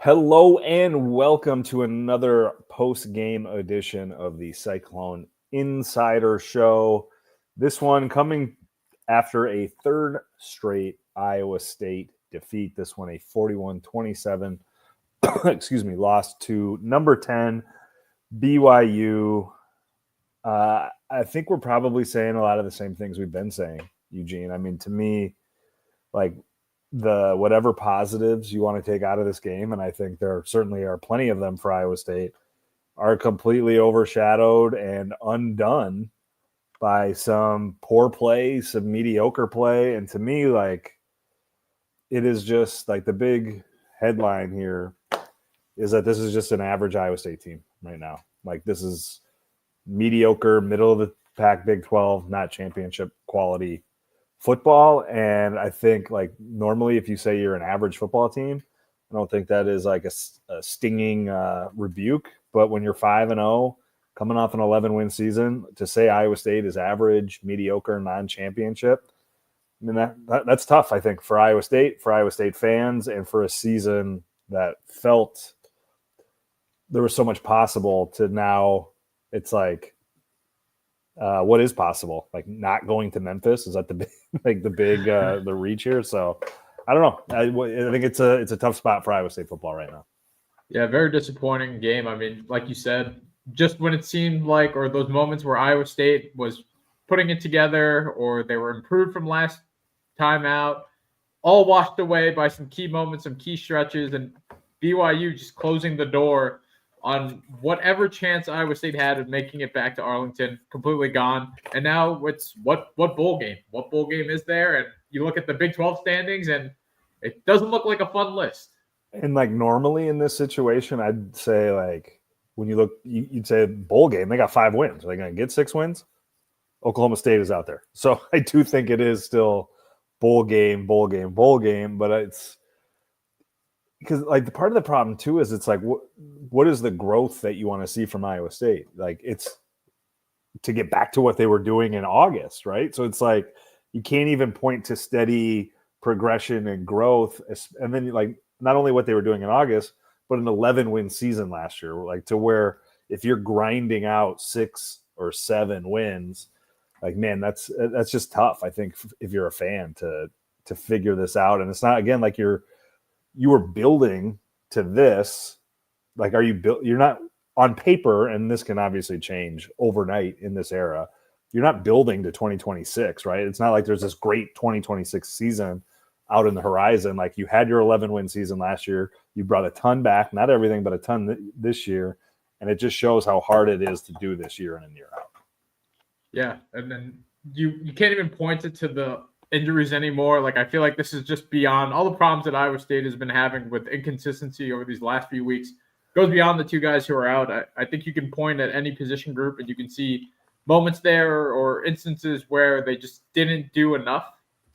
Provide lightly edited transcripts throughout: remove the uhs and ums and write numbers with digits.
Hello and welcome to another post-game edition of the Cyclone Insider Show. This one coming after a third straight Iowa State defeat. This one a 41-27 loss to number 10 BYU. I think we're probably saying a lot of the same things we've been saying, Eugene. I mean, to me, like, the whatever positives you want to take out of this game, and I think there certainly are plenty of them for Iowa State, are completely overshadowed and undone by some poor play, some mediocre play. And to me, like, it is just like the big headline here is that this is just an average Iowa State team right now. Like, this is mediocre, middle of the pack Big 12, not championship quality football. And I think, like, normally if you say you're an average football team, I don't think that is like a stinging rebuke. But when you're 5-0 coming off an 11-win season, to say Iowa State is average, mediocre, non-championship, I mean, that's tough, I think, for Iowa State fans, and for a season that felt there was so much possible to now it's like, what is possible? Like, not going to Memphis? Is that the big, the reach here? So I don't know. I think it's a tough spot for Iowa State football right now. Yeah, very disappointing game. I mean, like you said, just when it seemed like, or those moments where Iowa State was putting it together, or they were improved from last time out, all washed away by some key moments, some key stretches, and BYU just closing the door on whatever chance Iowa State had of making it back to Arlington, completely gone. And now it's what bowl game? What bowl game is there? And you look at the Big 12 standings, and it doesn't look like a fun list. And, like, normally in this situation, I'd say, like, when you look, you'd say bowl game, they got 5 wins. Are they going to get 6 wins? Oklahoma State is out there. So I do think it is still bowl game. But it's because, like, the part of the problem too is it's like, what is the growth that you want to see from Iowa State? Like, it's to get back to what they were doing in August, right? So it's like you can't even point to steady progression and growth. And then, like, not only what they were doing in August, but an 11-win season last year, like, to where if you're grinding out 6 or 7 wins, like, man, that's just tough, I think, if you're a fan to figure this out. And it's not, again, like you were building to this. Like, you're not on paper, and this can obviously change overnight in this era. You're not building to 2026, right? It's not like there's this great 2026 season out in the horizon. Like, you had your 11-win season last year. You brought a ton back, not everything, but a ton this year. And it just shows how hard it is to do this year in and year out. Yeah, and then you can't even point it to the injuries anymore. Like, I feel like this is just beyond all the problems that Iowa State has been having with inconsistency over these last few weeks. Goes beyond the 2 guys who are out. I think you can point at any position group and you can see moments there or instances where they just didn't do enough.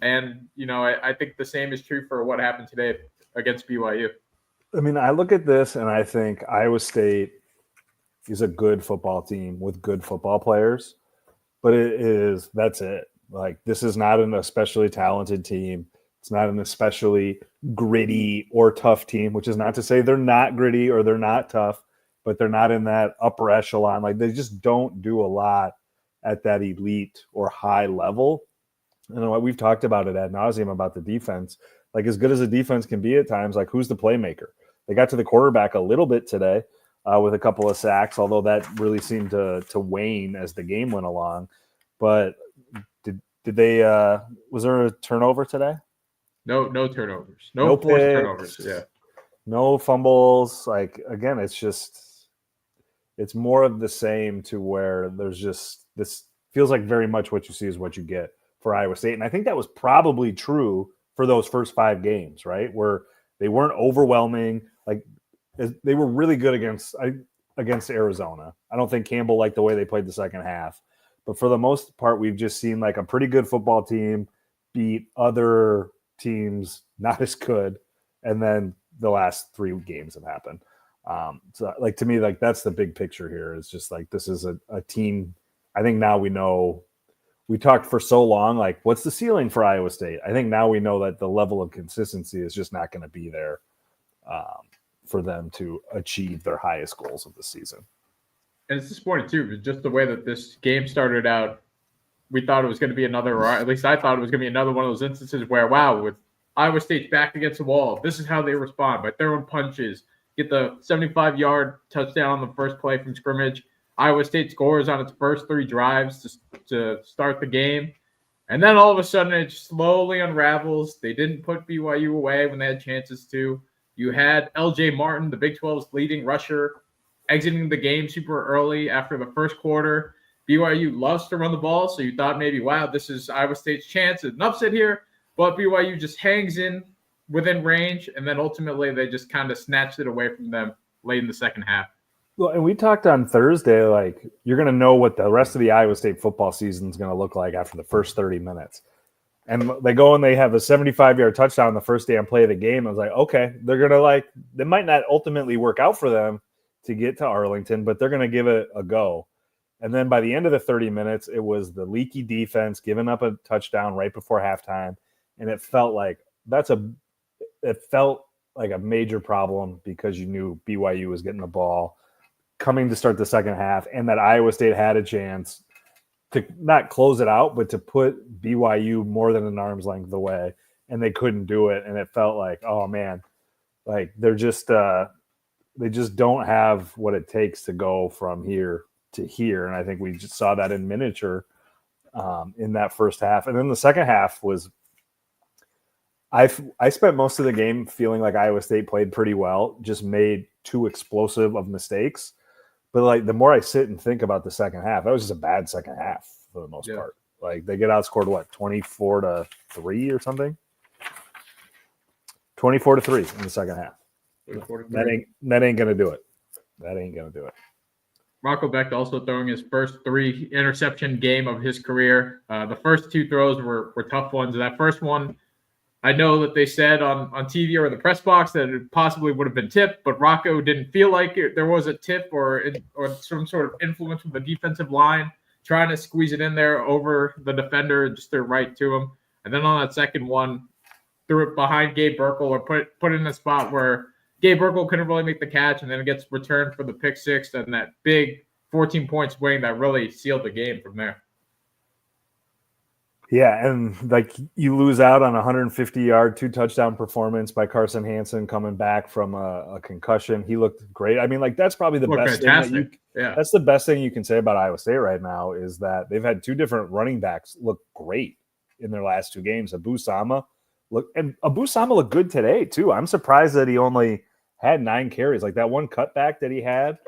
And, I think the same is true for what happened today against BYU. I mean, I look at this and I think Iowa State is a good football team with good football players, but that's it. Like, this is not an especially talented team. It's not an especially gritty or tough team, which is not to say they're not gritty or they're not tough, but they're not in that upper echelon. Like, they just don't do a lot at that elite or high level. And what we've talked about it ad nauseum about the defense, like, as good as a defense can be at times, like, who's the playmaker? They got to the quarterback a little bit today with a couple of sacks, although that really seemed to wane as the game went along. But did they was there a turnover today? No turnovers. No forced turnovers. Yeah. No fumbles. Like, again, it's more of the same, to where there's just, this feels like very much what you see is what you get for Iowa State. And I think that was probably true for those first 5 games, right? Where they weren't overwhelming. Like, they were really good against Arizona. I don't think Campbell liked the way they played the second half. But for the most part, we've just seen, like, a pretty good football team beat other teams not as good. And then the last 3 games have happened. So, like, to me, like, that's the big picture here. Is just like, this is a team. I think now we know. We talked for so long, like, what's the ceiling for Iowa State? I think now we know that the level of consistency is just not going to be there for them to achieve their highest goals of the season. And it's disappointing too, just the way that this game started out. We thought it was going to be another, or at least I thought it was going to be another one of those instances where, wow, with Iowa State's back against the wall, this is how they respond by throwing punches, get the 75-yard touchdown on the first play from scrimmage. Iowa State scores on its first 3 drives to start the game. And then all of a sudden it slowly unravels. They didn't put BYU away when they had chances to. You had L.J. Martin, the Big 12's leading rusher, exiting the game super early after the first quarter. BYU loves to run the ball, so you thought maybe, wow, this is Iowa State's chance at an upset here. But BYU just hangs in within range, and then ultimately they just kind of snatched it away from them late in the second half. Well, and we talked on Thursday, like, you're going to know what the rest of the Iowa State football season is going to look like after the first 30 minutes. And they go and they have a 75-yard touchdown the first damn play of the game. I was like, okay, they're going to they might not ultimately work out for them to get to Arlington, but they're going to give it a go. And then by the end of the 30 minutes, it was the leaky defense giving up a touchdown right before halftime. And it felt like a major problem because you knew BYU was getting the ball coming to start the second half, and that Iowa State had a chance to not close it out, but to put BYU more than an arm's length away, and they couldn't do it. And it felt like, oh man, like they just don't have what it takes to go from here to here. And I think we just saw that in miniature in that first half. And then the second half was, I spent most of the game feeling like Iowa State played pretty well, just made too explosive of mistakes. But like the more I sit and think about the second half, that was just a bad second half for the most part. Like they get outscored 24-3 or something. 24-3 in the second half. That ain't gonna do it. That ain't gonna do it. Rocco Becht also throwing his first 3 interception game of his career. The first 2 throws were tough ones. That first one, I know that they said on TV or in the press box that it possibly would have been tipped, but Rocco didn't feel like there was a tip or some sort of influence from the defensive line, trying to squeeze it in there over the defender, just threw right to him. And then on that second one, threw it behind Gabe Burkle or put it in a spot where Gabe Burkle couldn't really make the catch, and then it gets returned for the pick six and that big 14-point swing that really sealed the game from there. Yeah, and like you lose out on a 150-yard 2-touchdown performance by Carson Hansen coming back from a concussion. He looked great. I mean, like that's probably the best thing that's the best thing you can say about Iowa State right now is that they've had 2 different running backs look great in their last 2 games. Abu Sama looked good today too. I'm surprised that he only had 9 carries. Like that one cutback that he had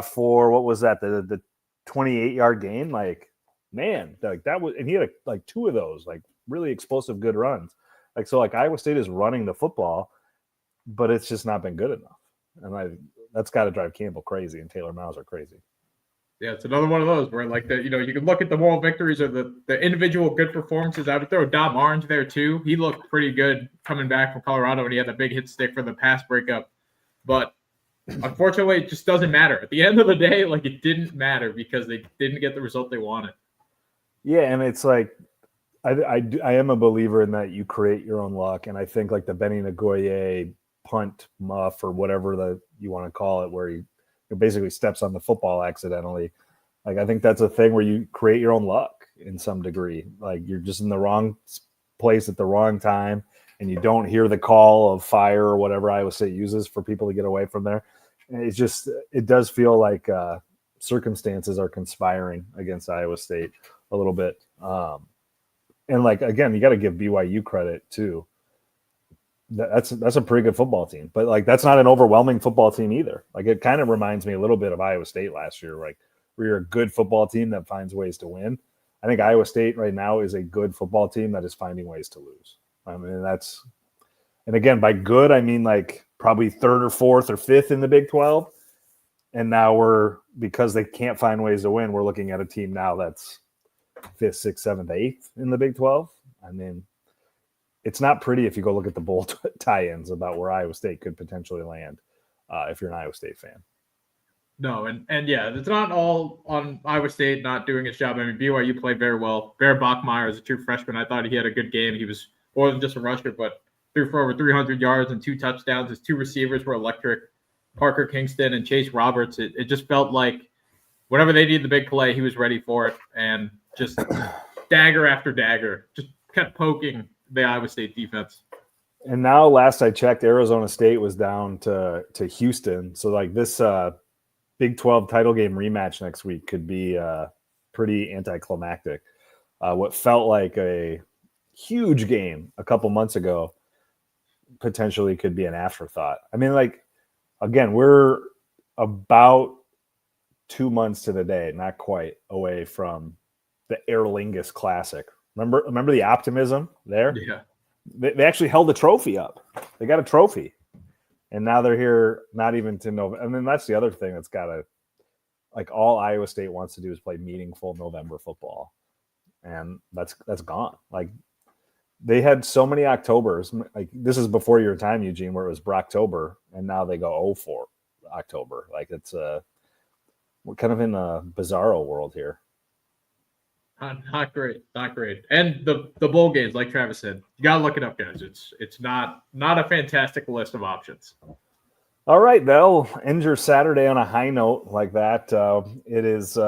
for what was that, the 28-yard gain, like. Man, like that was, and he had like 2 of those, like really explosive, good runs. Like so, like Iowa State is running the football, but it's just not been good enough, and that's got to drive Campbell crazy and Taylor Mauser crazy. Yeah, it's another one of those where like you can look at the moral victories or the individual good performances. I would throw Dom Orange there too. He looked pretty good coming back from Colorado, and he had the big hit stick for the pass breakup, but. Unfortunately, it just doesn't matter. At the end of the day, like it didn't matter because they didn't get the result they wanted. Yeah, and it's like I am a believer in that you create your own luck, and I think like the Benny Nagoye punt muff or whatever you want to call it, where he basically steps on the football accidentally. Like I think that's a thing where you create your own luck in some degree. Like you're just in the wrong place at the wrong time, and you don't hear the call of fire or whatever Iowa State uses for people to get away from there. And it does feel like circumstances are conspiring against Iowa State a little bit. And like, again, you got to give BYU credit too. That's a pretty good football team, but like, that's not an overwhelming football team either. Like it kind of reminds me a little bit of Iowa State last year, like where you're a good football team that finds ways to win. I think Iowa State right now is a good football team that is finding ways to lose. I mean, and again, by good, I mean like probably 3rd or 4th or 5th in the Big 12. And now because they can't find ways to win, we're looking at a team now that's 5th, 6th, 7th, 8th in the Big 12. I mean, it's not pretty if you go look at the bowl tie-ins about where Iowa State could potentially land if you're an Iowa State fan. No, and yeah, it's not all on Iowa State not doing its job. I mean, BYU played very well. Bear Bachmeier is a true freshman. I thought he had a good game. He was more than just a rusher, but threw for over 300 yards and 2 touchdowns. His 2 receivers were electric. Parker Kingston and Chase Roberts, it just felt like whenever they needed the big play, he was ready for it, and just dagger after dagger, just kept poking the Iowa State defense. And now, last I checked, Arizona State was down to Houston. So, like, this Big 12 title game rematch next week could be pretty anticlimactic. What felt like a huge game a couple months ago potentially could be an afterthought. I mean, like, again, we're about 2 months to the day, not quite, away from the Aer Lingus Classic. Remember the optimism there? Yeah. They actually held the trophy up. They got a trophy. And now they're here not even to November. I mean, that's the other thing that's got to, like, all Iowa State wants to do is play meaningful November football. And that's gone. Like, they had so many Octobers. Like, this is before your time, Eugene, where it was Brocktober, and now they go 0 for October. Like, it's we're kind of in a bizarro world here. Not great. And the bowl games, like Travis said, you gotta look it up, guys. It's not a fantastic list of options. All right, that'll end your Saturday on a high note like that. It is.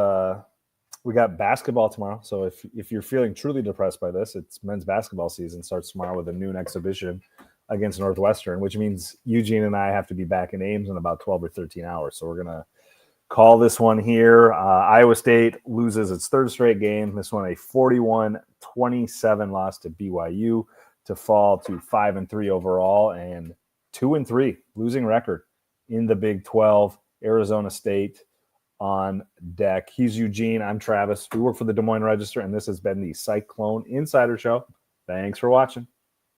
We got basketball tomorrow, so if you're feeling truly depressed by this, it's men's basketball season starts tomorrow with a noon exhibition against Northwestern, which means Eugene and I have to be back in Ames in about 12 or 13 hours. So we're gonna call this one here. Iowa State loses its third straight game. This one a 41-27 loss to BYU to fall to 5-3 overall and 2-3 losing record in the Big 12. Arizona State on deck. He's Eugene. I'm Travis. We work for the Des Moines Register, and this has been the Cyclone Insider Show. Thanks for watching.